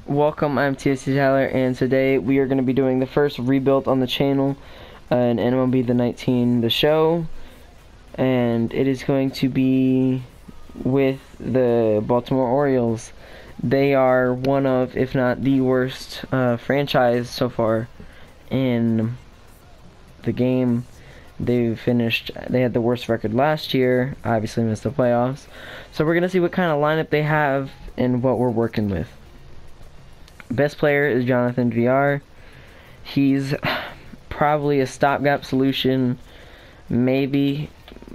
Welcome, I'm TSC Tyler, and today we are going to be doing the first rebuild on the channel in MLB The 19, the show, and it is going to be with the Baltimore Orioles. They are one of, if not the worst franchise so far in the game. They had the worst record last year, obviously missed the playoffs, so we're going to see what kind of lineup they have and what we're working with. Best player is Jonathan VR. He's probably a stopgap solution. Maybe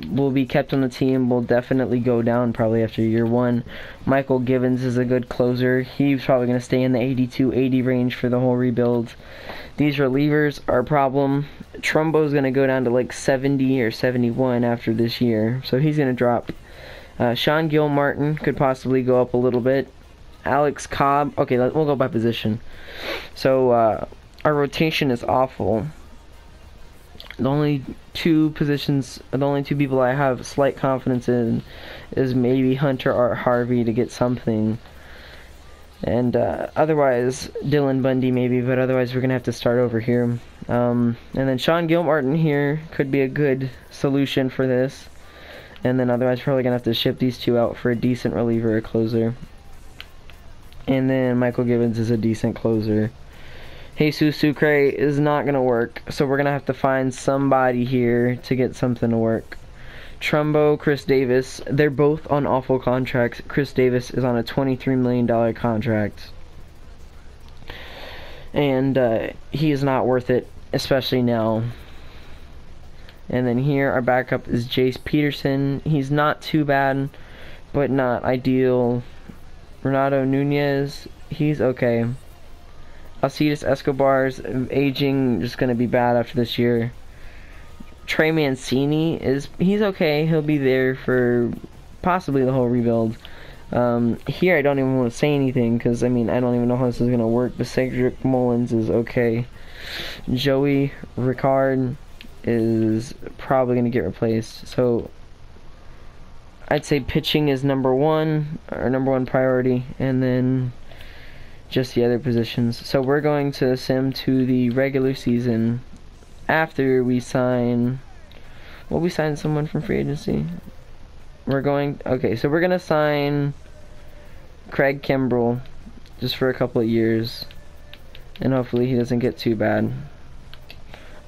will be kept on the team. Will definitely go down probably after year one. Michael Givens is a good closer. He's probably going to stay in the 82-80 range for the whole rebuild. These relievers are a problem. Trumbo's going to go down to like 70 or 71 after this year, so he's going to drop. Sean Gilmartin could possibly go up a little bit. Alex Cobb. Okay, we'll go by position. So our rotation is awful. The only two people I have slight confidence in is maybe Hunter or Harvey to get something, and otherwise Dylan Bundy maybe. But otherwise we're gonna have to start over here. And then Sean Gilmartin here could be a good solution for this. And then otherwise probably gonna have to ship these two out for a decent reliever or closer. And then Michael Givens is a decent closer. Jesus Sucre is not going to work, so we're going to have to find somebody here to get something to work. Trumbo, Chris Davis, they're both on awful contracts. Chris Davis is on a $23 million contract. And he is not worth it, especially now. And then here, our backup is Jace Peterson. He's not too bad, but not ideal. Renato Nunez, he's okay. Alcides Escobar's aging, just gonna be bad after this year. Trey Mancini he's okay. He'll be there for possibly the whole rebuild. Here I don't even want to say anything because I don't even know how this is gonna work. But Cedric Mullins is okay. Joey Ricard is probably gonna get replaced. So I'd say pitching is number one priority, and then just the other positions. So we're going to sim to the regular season after we sign. Well, we signed someone from free agency. So we're gonna sign Craig Kimbrell just for a couple of years, and hopefully he doesn't get too bad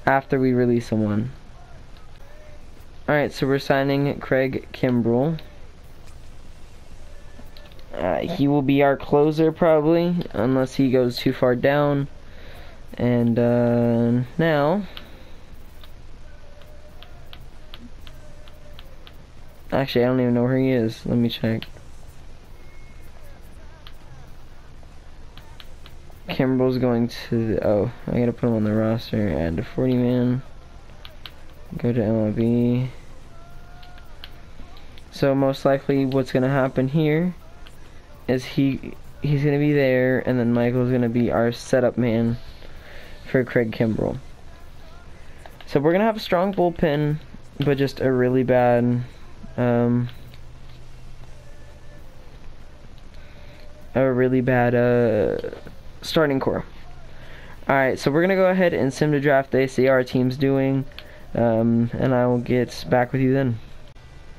after we release someone. Alright, so we're signing Craig Kimbrell. He will be our closer probably, unless he goes too far down. And now, actually I don't even know where he is. Let me check. Kimbrell's going to I gotta put him on the roster. Add to 40 man. Go to MLB. So most likely what's gonna happen here is he's gonna be there, and then Michael's gonna be our setup man for Craig Kimbrell. So we're gonna have a strong bullpen, but just a really bad starting core. Alright, so we're gonna go ahead and sim to draft day, see how our team's doing. And I will get back with you then.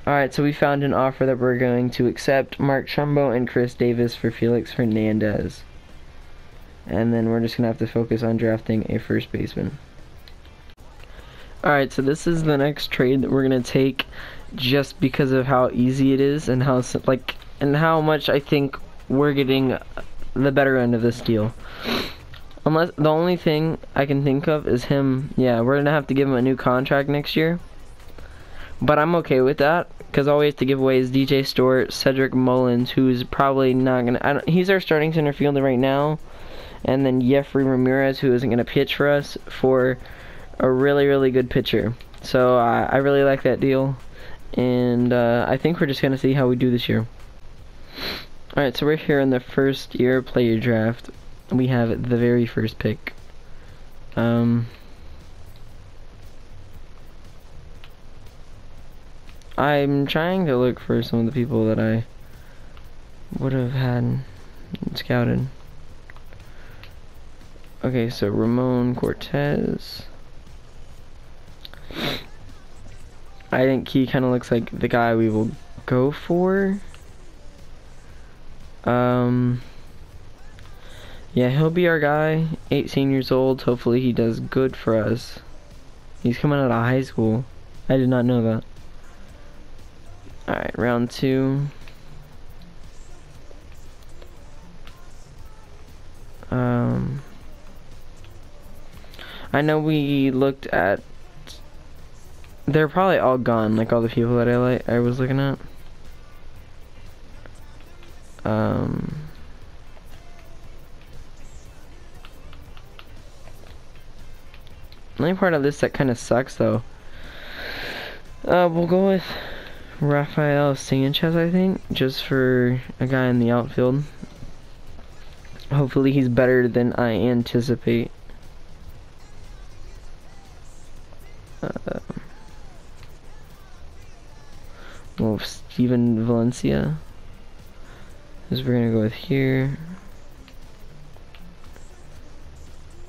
Alright, so we found an offer that we're going to accept. Mark Trumbo and Chris Davis for Felix Hernandez. And then we're just going to have to focus on drafting a first baseman. Alright, so this is the next trade that we're going to take, just because of how easy it is and how much I think we're getting the better end of this deal. Unless the only thing I can think of is him. Yeah, we're gonna have to give him a new contract next year, but I'm okay with that because all we have to give away is DJ Stewart, Cedric Mullins, who's probably not gonna. He's our starting center fielder right now, and then Jeffrey Ramirez, who isn't gonna pitch for us, for a really good pitcher. So I really like that deal, and I think we're just gonna see how we do this year. All right, so we're here in the first year player draft. We have the very first pick. I'm trying to look for some of the people that I would have had scouted. Okay, so Ramon Cortez. I think he kind of looks like the guy we will go for. Yeah, he'll be our guy. 18 years old. Hopefully he does good for us. He's coming out of high school. I did not know that. Alright, round 2. I know we looked at... They're probably all gone, like all the people that I was looking at. The only part of this that kind of sucks, though. We'll go with Rafael Sanchez, I think, just for a guy in the outfield. Hopefully he's better than I anticipate. Well, Steven Valencia is we're gonna go with here.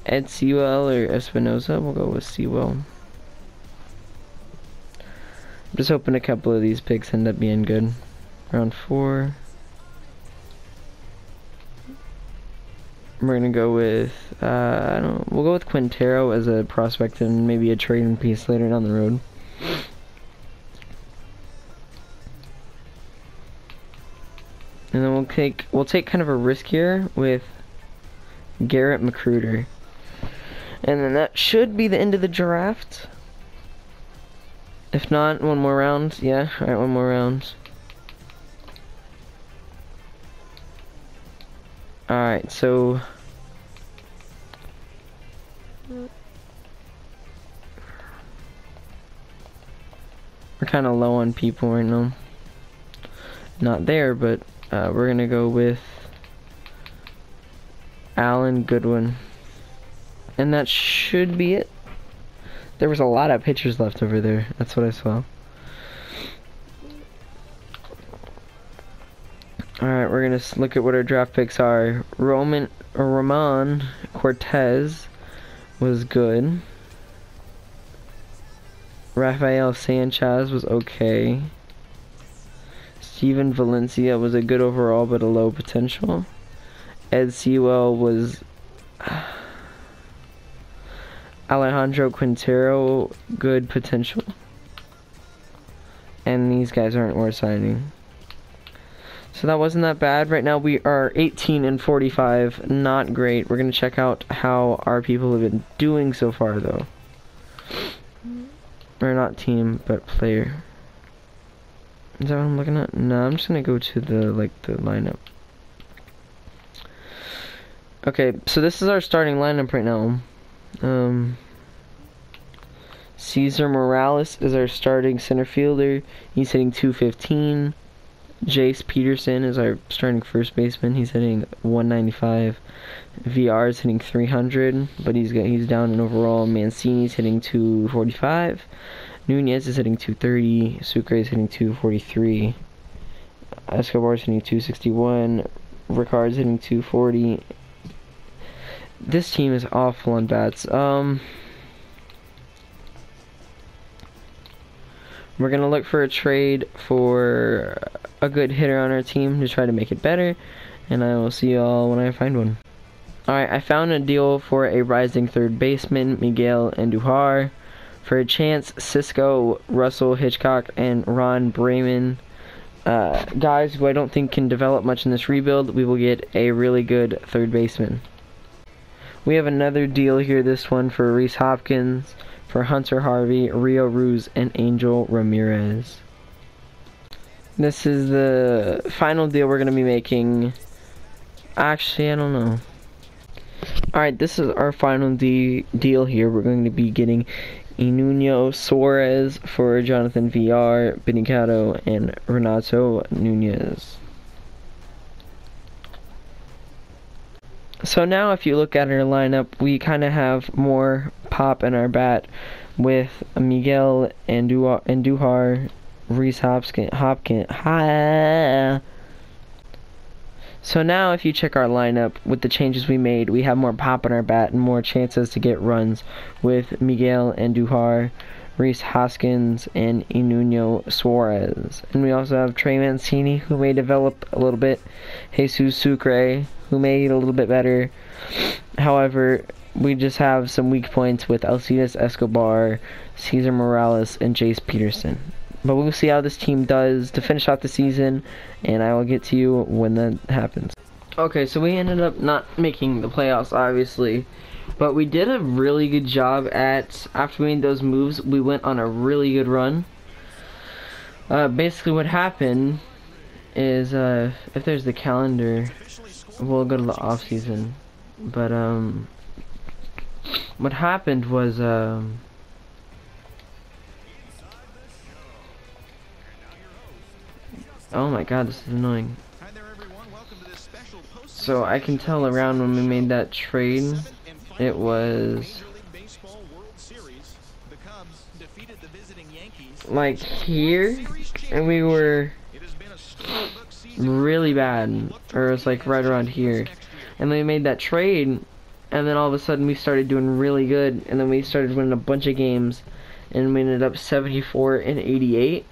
Ed Sewell or Espinosa, we'll go with Sewell. I'm just hoping a couple of these picks end up being good. Round 4. We're gonna go with we'll go with Quintero as a prospect and maybe a trading piece later down the road. And then we'll take kind of a risk here with Garrett McCruder. And then that should be the end of the draft. If not, one more round. Yeah, alright, one more round. Alright, so we're kind of low on people right now. Not there, but we're gonna go with Alan Goodwin. And that should be it. There was a lot of pitchers left over there. That's what I saw. Alright, we're gonna look at what our draft picks are. Ramon Cortez was good. Rafael Sanchez was okay. Steven Valencia was a good overall but a low potential. Ed Sewell was Alejandro Quintero, good potential. And these guys aren't worth signing. So that wasn't that bad. Right now we are 18 and 45. Not great. We're going to check out how our people have been doing so far, though. Or not team, but player. Is that what I'm looking at? No, I'm just going to go to the lineup. Okay, so this is our starting lineup right now. Cesar Morales is our starting center fielder. He's hitting 215. Jace Peterson is our starting first baseman. He's hitting 195. VR is hitting 300, but he's down in overall. Mancini's hitting 245. Nunez is hitting 230. Sucre is hitting 243. Escobar is hitting 261. Ricard's hitting 240. This team is awful on bats. We're gonna look for a trade for a good hitter on our team to try to make it better, and I will see y'all when I find one. Alright, I found a deal for a rising third baseman, Miguel Andujar. For a chance, Cisco, Russell Hitchcock, and Ron Brayman. Guys who I don't think can develop much in this rebuild. We will get a really good third baseman. We have another deal here, this one for Reese Hopkins, for Hunter Harvey, Rio Ruz, and Angel Ramirez. This is the final deal we're going to be making. Actually, I don't know. Alright, this is our final deal here. We're going to be getting Inuno Suarez for Jonathan VR, Benicato, and Renato Nunez. So now if you look at our lineup, we kind of have more pop in our bat with Miguel Andujar, Reese Hopkins. So now if you check our lineup, with the changes we made, we have more pop in our bat and more chances to get runs with Miguel Andujar, Reese Hoskins, and Inuno Suarez. And we also have Trey Mancini, who may develop a little bit, Jesus Sucre, who may get a little bit better. However, we just have some weak points with Alcides Escobar, Cesar Morales, and Jace Peterson. But we'll see how this team does to finish off the season, and I will get to you when that happens. Okay, so we ended up not making the playoffs, obviously, but we did a really good job after we made those moves, we went on a really good run. Basically what happened is, if there's the calendar, we'll go to the off season. But, what happened was, oh my god, this is annoying. So I can tell around when we made that trade, it was like here, and we were really bad, or it was like right around here, and then we made that trade, and then all of a sudden we started doing really good, and then we started winning a bunch of games, and we ended up 74 and 88.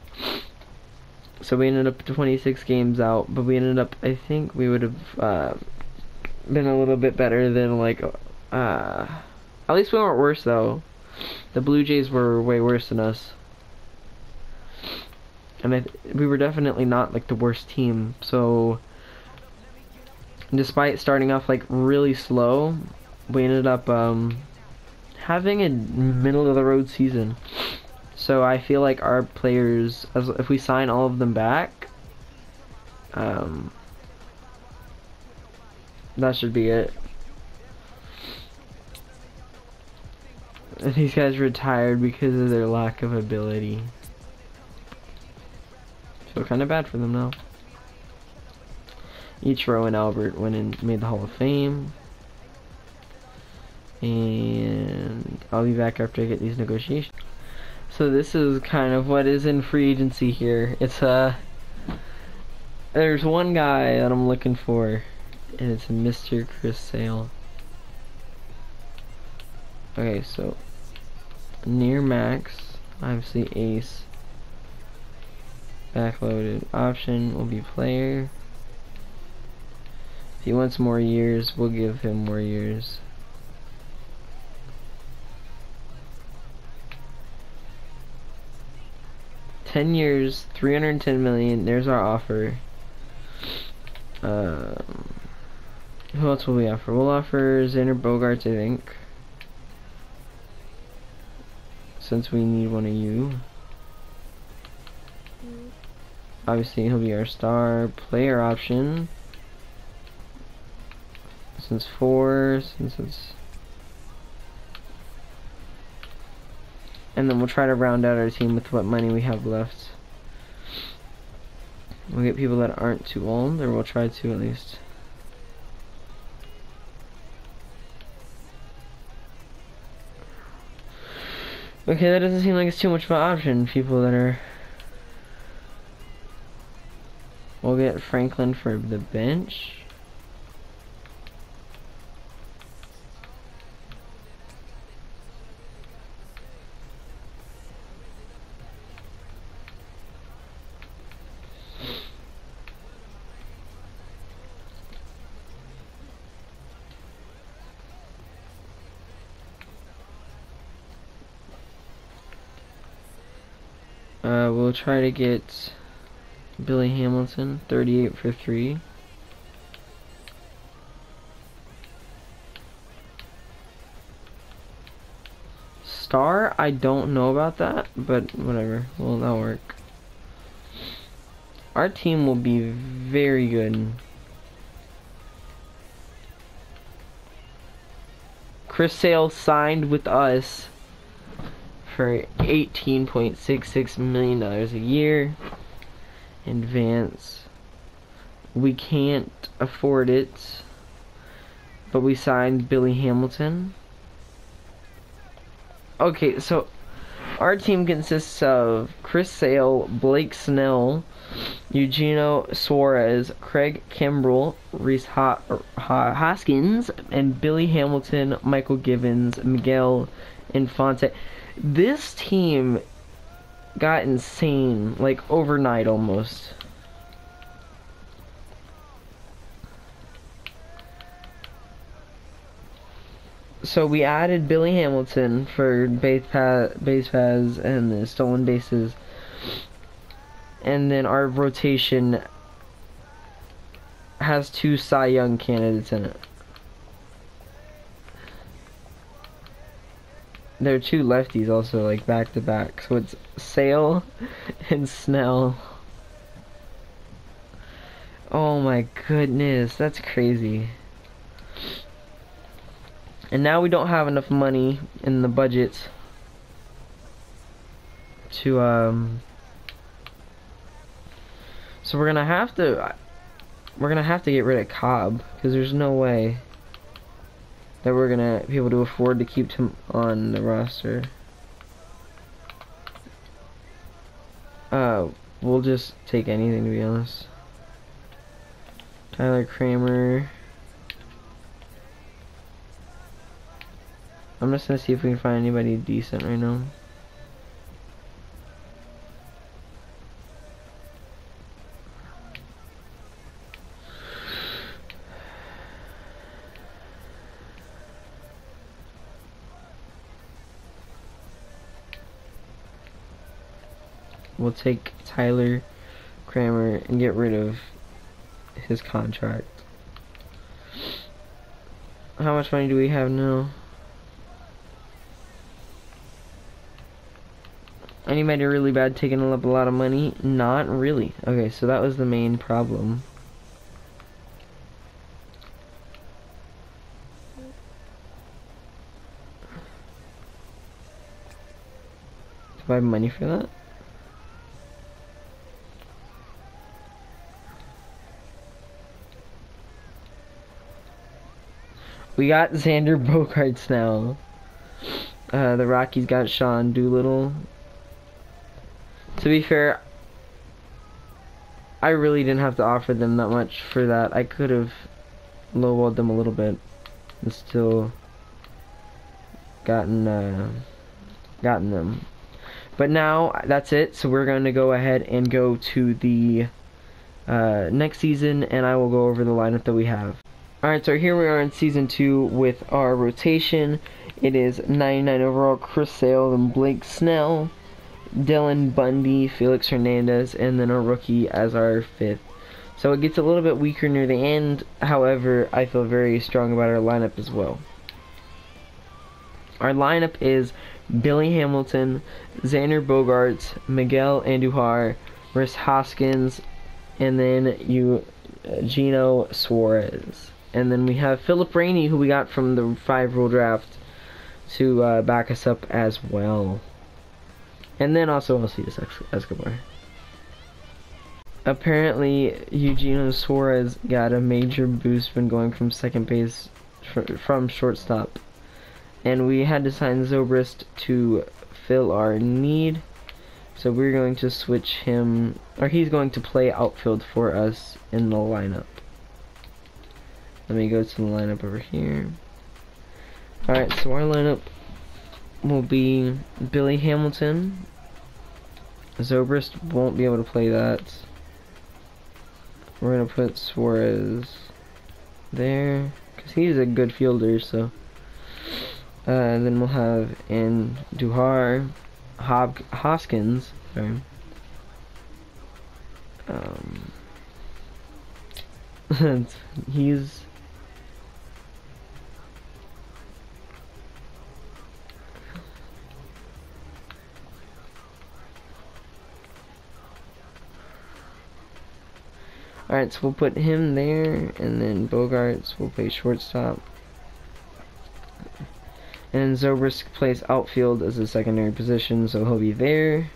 So we ended up 26 games out, but we ended up, I think we would have been a little bit better than, like, at least we weren't worse though. The Blue Jays were way worse than us, and we were definitely not like the worst team. So despite starting off like really slow, we ended up having a middle of the road season. So I feel like our players, if we sign all of them back, that should be it. These guys retired because of their lack of ability. Feel kind of bad for them now. Ichiro and Albert went and made the Hall of Fame. And I'll be back after I get these negotiations. So this is kind of what is in free agency here. It's there's one guy that I'm looking for, and it's Mr. Chris Sale. Okay, so near max, obviously ace. Backloaded option will be player. If he wants more years, we'll give him more years. $10 years, $310 million. There's our offer. Who else will we offer? We'll offer Xander Bogaerts, I think, since we need one of you. Obviously, he'll be our star player option. Since it's. And then we'll try to round out our team with what money we have left. We'll get people that aren't too old, or we'll try to at least. Okay, that doesn't seem like it's too much of an option. People that are. We'll get Franklin for the bench. We'll try to get Billy Hamilton, 38 for 3. Star, I don't know about that, but whatever. Well, that'll work. Our team will be very good. Chris Sale signed with us for $18.66 million a year in advance. We can't afford it, but we signed Billy Hamilton. Okay, so our team consists of Chris Sale, Blake Snell, Eugenio Suarez, Craig Kimbrell, Reese Hoskins, and Billy Hamilton, Michael Givens, Miguel Infante. This team got insane, like overnight almost. So we added Billy Hamilton for base paths and the stolen bases. And then our rotation has 2 Cy Young candidates in it. There are 2 lefties also, like back to back. So it's Sale and Snell. Oh my goodness, that's crazy. And now we don't have enough money in the budget to so we're gonna have to get rid of Cobb, because there's no way that we're gonna be able to afford to keep him on the roster. We'll just take anything, to be honest. Tyler Kramer. I'm just gonna see if we can find anybody decent right now. We'll take Tyler Kramer and get rid of his contract. How much money do we have now? Anybody really bad taking up a lot of money? Not really. Okay, so that was the main problem. Do I have money for that? We got Xander Bogaerts now. The Rockies got Sean Doolittle. To be fair, I really didn't have to offer them that much for that. I could have lowballed them a little bit and still gotten them. But now that's it. So we're going to go ahead and go to the next season, and I will go over the lineup that we have. Alright, so here we are in Season 2 with our rotation. It is 99 overall, Chris Sale, and Blake Snell, Dylan Bundy, Felix Hernandez, and then a rookie as our 5th. So it gets a little bit weaker near the end. However, I feel very strong about our lineup as well. Our lineup is Billy Hamilton, Xander Bogaerts, Miguel Andujar, Rhys Hoskins, and then Eugenio Suarez. And then we have Philip Rainey, who we got from the 5-rule draft, to back us up as well. And then also Alcides Escobar. Apparently, Eugenio Suarez got a major boost when going from second base from shortstop. And we had to sign Zobrist to fill our need. So we're going to switch him, or he's going to play outfield for us in the lineup. Let me go to the lineup over here. Alright, so our lineup will be Billy Hamilton. Zobrist won't be able to play that. We're going to put Suarez there, because he's a good fielder, so. Then we'll have Andujar, Hoskins, sorry. He's alright, so we'll put him there, and then Bogaerts will play shortstop. And Zobrist plays outfield as a secondary position, so he'll be there.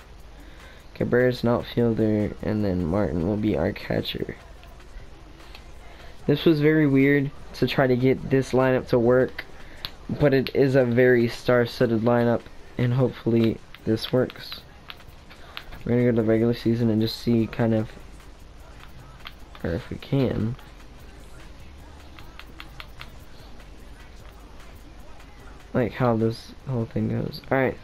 Cabrera's an outfielder, and then Martin will be our catcher. This was very weird to try to get this lineup to work, but it is a very star-studded lineup, and hopefully this works. We're gonna go to the regular season and just see kind of or if we can. Like how this whole thing goes. Alright.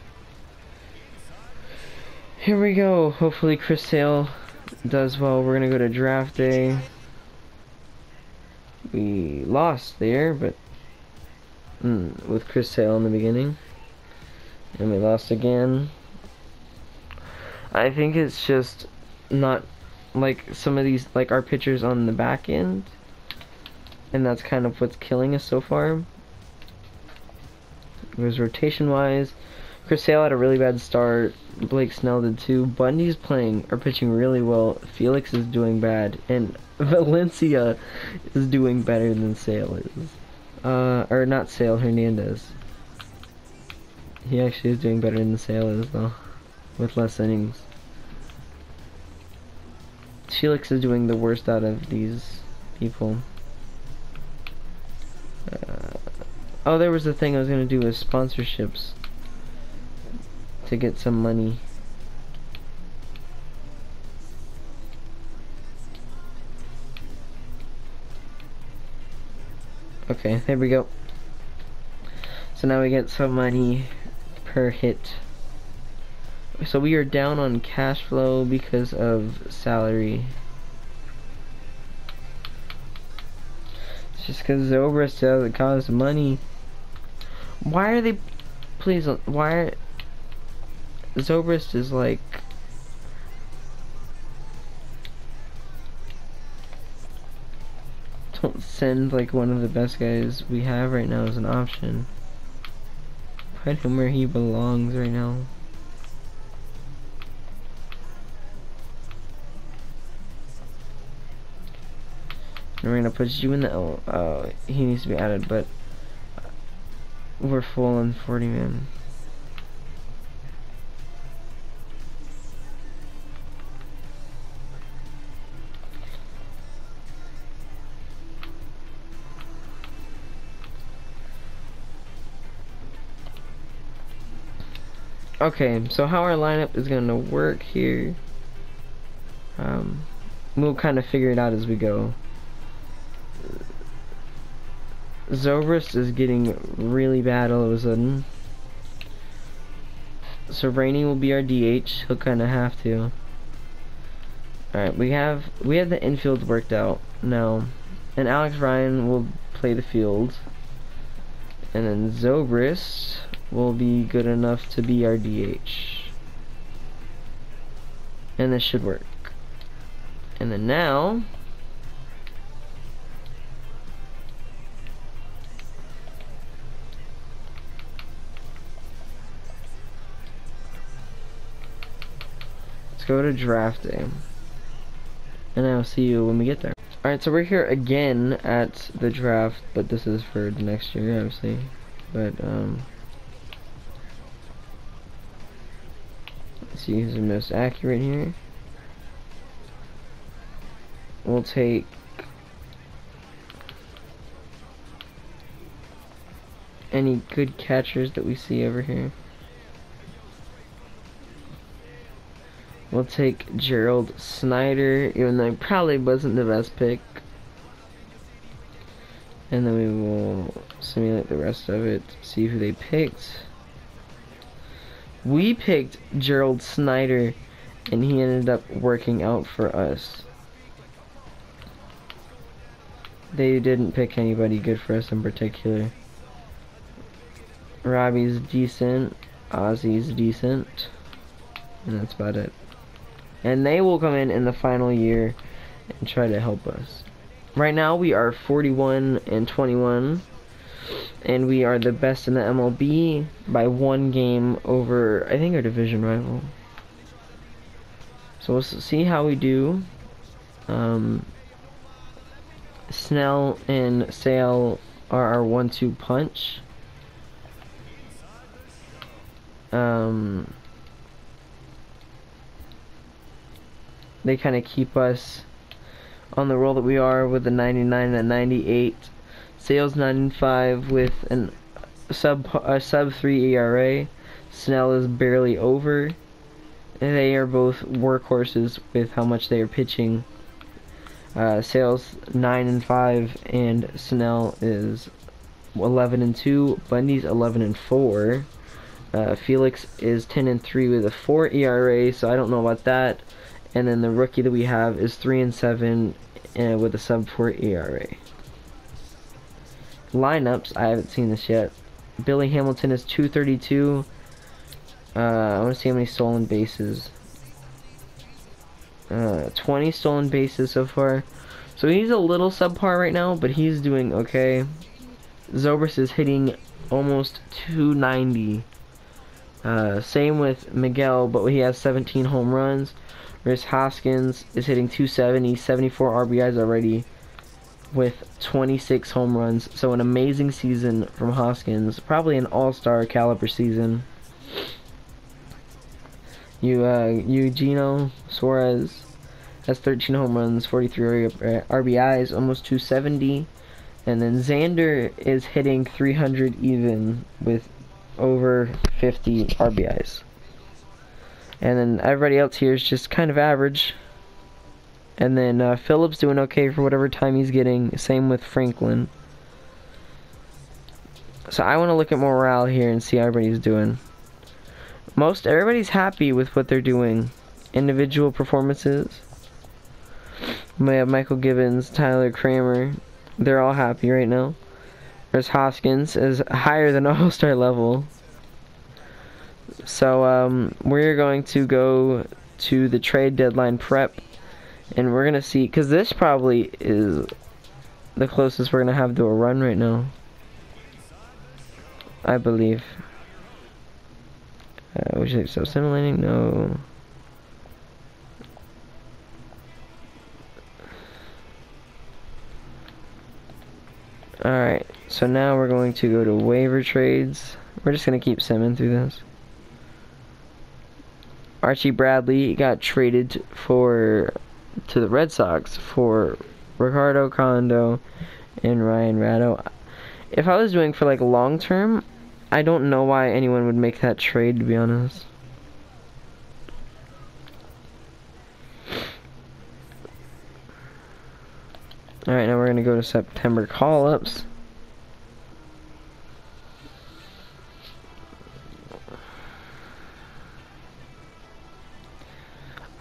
Here we go. Hopefully Chris Sale does well. We're gonna go to draft day. We lost there, but with Chris Sale in the beginning. And we lost again. I think it's just not like some of these, like our pitchers on the back end. And that's kind of what's killing us so far. It was rotation wise. Chris Sale had a really bad start. Blake Snell did too. Bundy's pitching really well. Felix is doing bad. And Valencia is doing better than Sale is. Or not Sale, Hernandez. He actually is doing better than Sale is though. With less innings. Felix is doing the worst out of these people. Oh, there was a thing I was gonna do with sponsorships to get some money. Okay, there we go. So now we get some money per hit. So we are down on cash flow because of salary. It's just because Zobrist doesn't cost money. Why are they? Please, why? Zobrist is like. Don't send like one of the best guys we have right now as an option. Put him where he belongs right now. And we're gonna put you in the he needs to be added, but we're full on 40 man. Okay, so how our lineup is gonna work here, we'll kind of figure it out as we go. Zobrist is getting really bad all of a sudden. So Rainey will be our DH. He'll kind of have to. Alright, we have the infield worked out now. And Alex Ryan will play the field. And then Zobrist will be good enough to be our DH. And this should work. And then now let's go to draft day. And I'll see you when we get there. Alright, so we're here again at the draft, but this is for the next year, obviously. But, let's see who's the most accurate here. We'll take any good catchers that we see over here. We'll take Gerald Snyder, even though he probably wasn't the best pick. And then we will simulate the rest of it, see who they picked. We picked Gerald Snyder, and he ended up working out for us. They didn't pick anybody good for us in particular. Robbie's decent, Ozzy's decent, and that's about it. And they will come in the final year and try to help us. Right now we are 41-21, and we are the best in the MLB by 1 game over, I think, our division rival. So we'll see how we do. Snell and Sale are our 1-2 punch. They kind of keep us on the roll that we are with the 99 and the 98. Sale's 95 with a sub 3 ERA. Snell is barely over. They are both workhorses with how much they are pitching. Sale's 9-5, and Snell is 11-2. Bundy's 11-4. Felix is 10-3 with a 4 ERA, so I don't know about that. And then the rookie that we have is 3-7 with a sub-4 ERA. Lineups, I haven't seen this yet. Billy Hamilton is 232. I want to see how many stolen bases. 20 stolen bases so far. So he's a little subpar right now, but he's doing okay. Zobrist is hitting almost 290. Same with Miguel, but he has 17 home runs. Whereas Hoskins is hitting 270, 74 RBIs already with 26 home runs. So an amazing season from Hoskins. Probably an all-star caliber season. Eugenio Suarez has 13 home runs, 43 RBIs, almost 270. And then Xander is hitting 300 even with over 50 RBIs. And then everybody else here is just kind of average. And then Phillips doing okay for whatever time he's getting. Same with Franklin. So I want to look at morale here and see how everybody's doing. Everybody's happy with what they're doing. Individual performances. We have Michael Gibbons, Tyler Kramer. They're all happy right now. Whereas Hoskins is higher than all-star level. So we're going to go to the trade deadline prep, and we're gonna see, because this probably is the closest we're gonna have to a run right now, I believe. Would you think so? Simulating? No. Alright, so now we're going to go to waiver trades. We're just going to keep simming through this. Archie Bradley got traded to the Red Sox for Ricardo Condo and Ryan Ratto. If I was doing for like long term, I don't know why anyone would make that trade, to be honest. Alright, now we're going to go to September call-ups.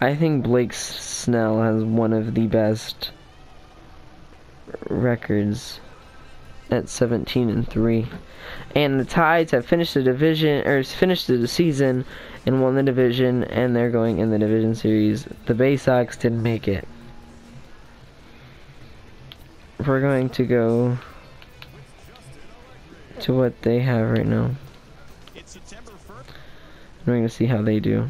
I think Blake Snell has one of the best records at 17-3. And the Tides have finished the division, or finished the season and won the division, and they're going in the division series. The Bay Sox didn't make it. We're going to go to what they have right now. We're going to see how they do.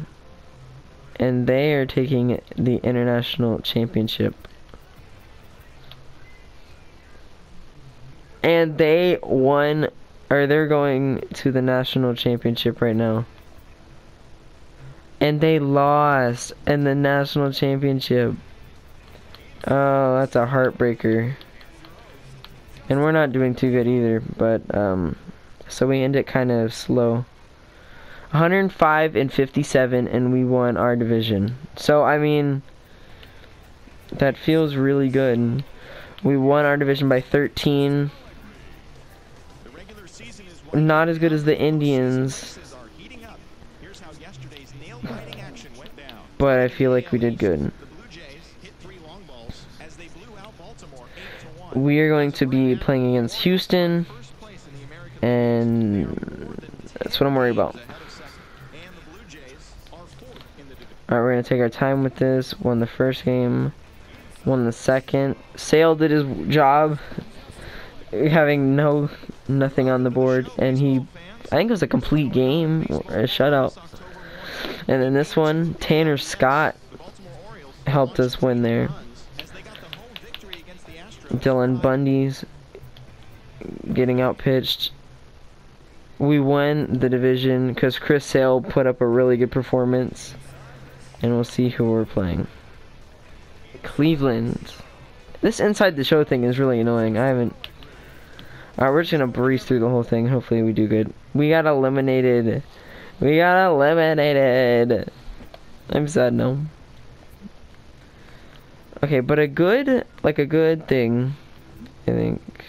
And they are taking the international championship. And they won, or they're going to the national championship right now. And they lost in the national championship. Oh, that's a heartbreaker. And we're not doing too good either, but so we end it kind of slow. 105-57, and we won our division. So I mean, that feels really good. We won our division by 13. Not as good as the Indians, but I feel like we did good. We are going to be playing against Houston, and that's what I'm worried about. Alright, we're going to take our time with this. Won the first game, won the second. Sale did his job, having nothing on the board, and I think it was a complete game, or a shutout. And then this one, Tanner Scott helped us win there. Dylan Bundy's getting outpitched. We won the division because Chris Sale put up a really good performance. And we'll see who we're playing. Cleveland. This inside the show thing is really annoying. Alright, we're just gonna breeze through the whole thing. Hopefully we do good. We got eliminated. I'm sad now. Okay, but a good thing, I think.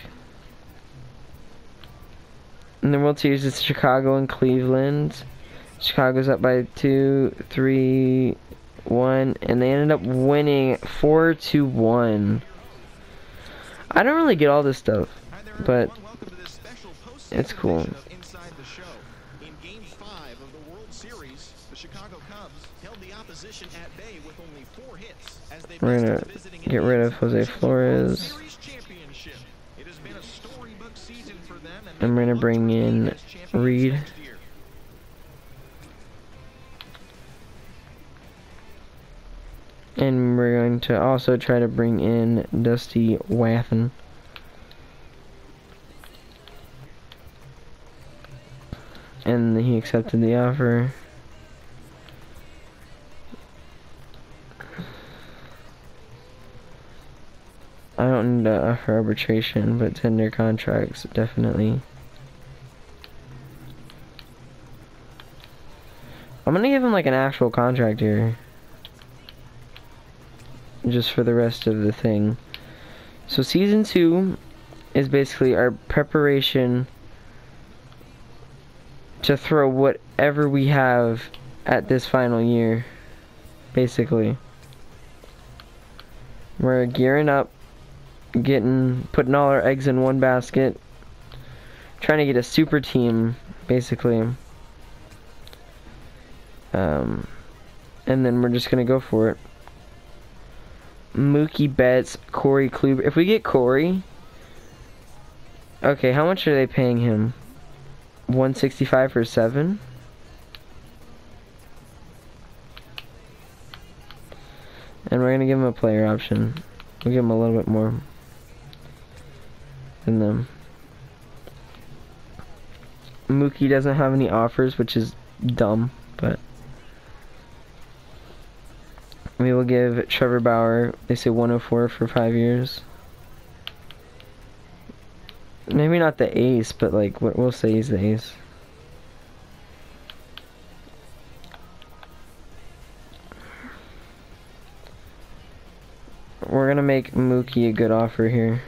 In the World Series, it's Chicago and Cleveland. Chicago's up by 2-3-1, and they ended up winning 4-1. I don't really get all this stuff, but it's cool. In Game 5 of the World Series, the Chicago Cubs held the opposition at bay with only 4 hits as they We're gonna get rid of Jose Flores. It has been a storybook season for them, and we're gonna bring in Reed. And we're going to also try to bring in Dusty Waffen. And he accepted the offer. I don't need to offer arbitration, but tender contracts, definitely. I'm gonna give him like an actual contract here. Just for the rest of the thing. So season 2 is basically our preparation to throw whatever we have at this final year. Basically. We're gearing up, putting all our eggs in one basket, trying to get a super team, basically. And then we're just gonna go for it. Mookie Betts, Corey Kluber. If we get Corey, okay, how much are they paying him? 165 for 7. And we're gonna give him a player option. We'll give him a little bit more than them. Mookie doesn't have any offers, which is dumb, but we will give Trevor Bauer, they say 104 for 5 years. Maybe not the ace, but like, we'll say he's the ace. We're gonna make Mookie a good offer here.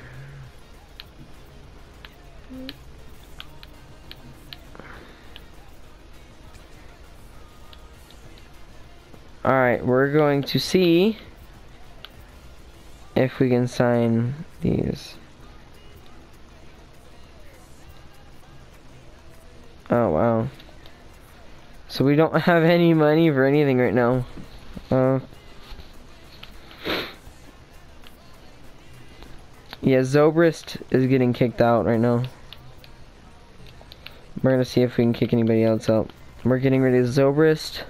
Alright, we're going to see if we can sign these. Oh, wow. So we don't have any money for anything right now. Yeah, Zobrist is getting kicked out right now. We're gonna see if we can kick anybody else out. We're getting rid of Zobrist.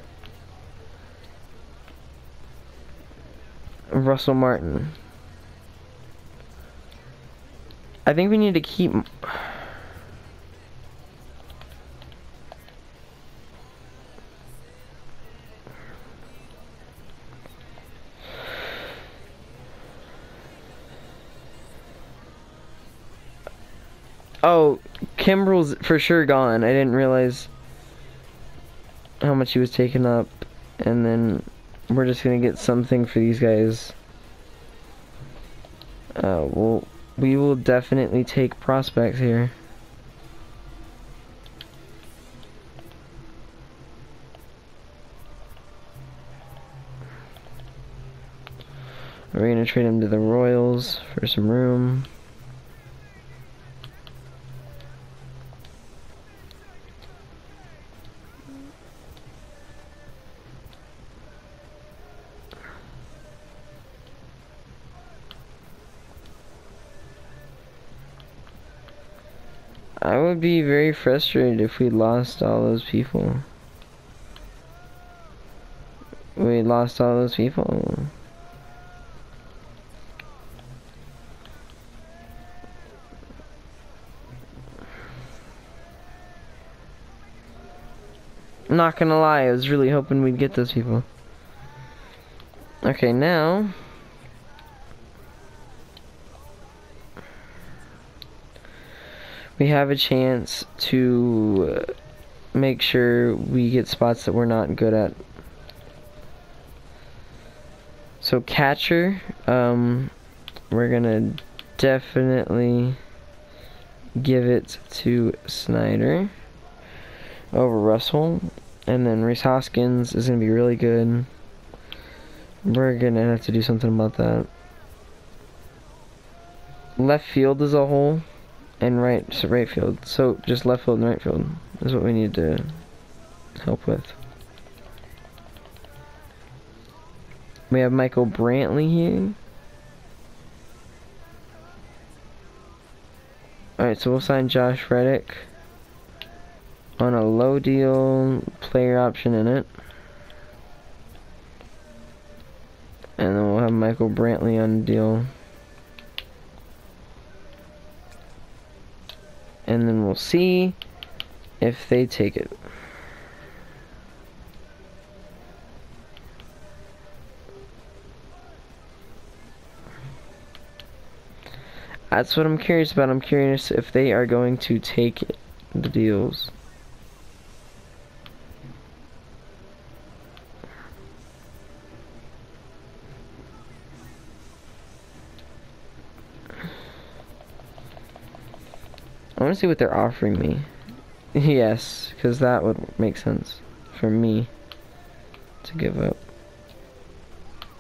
Russell Martin. I think we need to keep... Oh, Kimbrel's for sure gone. I didn't realize how much he was taking up. And then we're just gonna get something for these guys. We will definitely take prospects here. We're gonna trade him to the Royals for some room. I would be very frustrated if we lost all those people. We lost all those people. I'm not gonna lie, I was really hoping we'd get those people. Okay, now we have a chance to make sure we get spots that we're not good at. So catcher, we're gonna definitely give it to Snyder over Russell, and then Rhys Hoskins is gonna be really good. We're gonna have to do something about that. Left field as a whole, and right field. So just left field and right field is what we need to help with. We have Michael Brantley here. Alright, so we'll sign Josh Reddick on a low deal, player option in it. And then we'll have Michael Brantley on a deal. And then we'll see if they take it. That's what I'm curious about. I'm curious if they are going to take it, the deals. I want to see what they're offering me. Yes, because that would make sense for me to give up.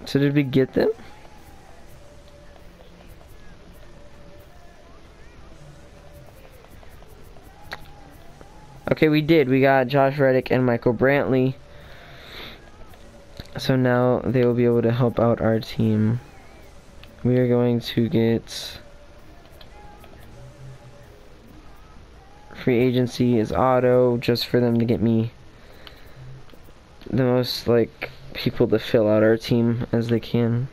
So did we get them? Okay, we did. We got Josh Reddick and Michael Brantley. So now they will be able to help out our team. We are going to get... Free agency is auto, just for them to get me the most, like, people to fill out our team as they can.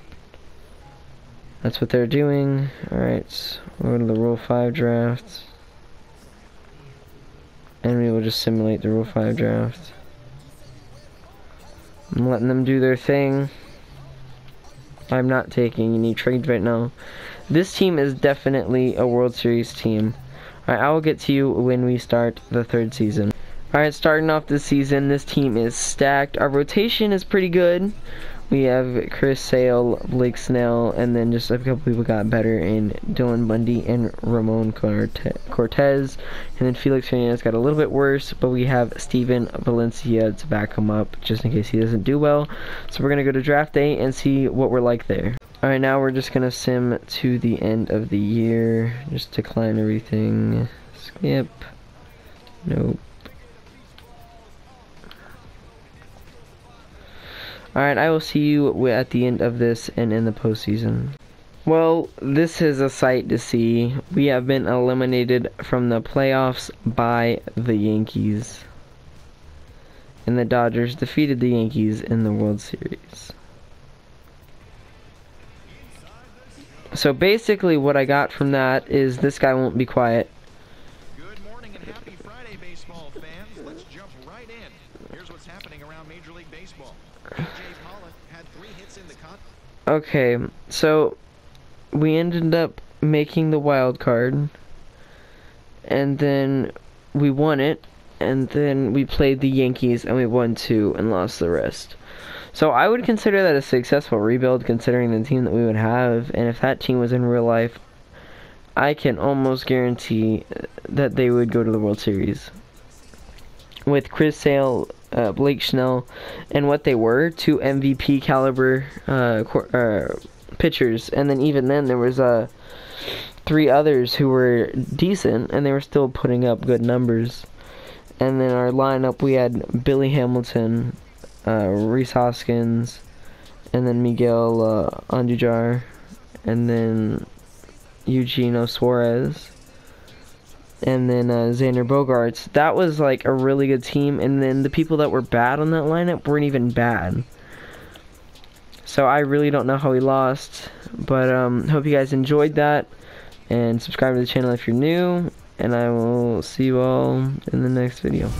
That's what they're doing. Alright, we'll go to the Rule 5 draft. And we will just simulate the Rule 5 draft. I'm letting them do their thing. I'm not taking any trades right now. This team is definitely a World Series team. Alright, I will get to you when we start the third season. Alright, starting off this season, this team is stacked. Our rotation is pretty good. We have Chris Sale, Blake Snell, and then just a couple people got better in Dylan Bundy and Ramon Cortez. And then Felix Hernandez got a little bit worse, but we have Steven Valencia to back him up just in case he doesn't do well. So we're going to go to draft day and see what we're like there. Alright, now we're just going to sim to the end of the year. Just decline everything. Skip. Nope. Alright, I will see you at the end of this and in the postseason. Well, this is a sight to see. We have been eliminated from the playoffs by the Yankees. And the Dodgers defeated the Yankees in the World Series. So basically what I got from that is this guy won't be quiet. Good morning and happy Friday, baseball fans. Let's jump right in. Here's what's happening around Major League Baseball. A.J. Pollock had 3 hits in the contest. Okay, so we ended up making the wild card, and then we won it, and then we played the Yankees and we won 2 and lost the rest. So I would consider that a successful rebuild considering the team that we would have, and if that team was in real life, I can almost guarantee that they would go to the World Series. With Chris Sale, Blake Snell, and what they were, 2 MVP caliber pitchers, and then even then there was 3 others who were decent, and they were still putting up good numbers. And then our lineup, we had Billy Hamilton, Rhys Hoskins, and then Miguel Andujar, and then Eugenio Suarez, and then Xander Bogaerts. That was like a really good team, and then the people that were bad on that lineup weren't even bad. So I really don't know how we lost, but hope you guys enjoyed that, and subscribe to the channel if you're new, and I will see you all in the next video.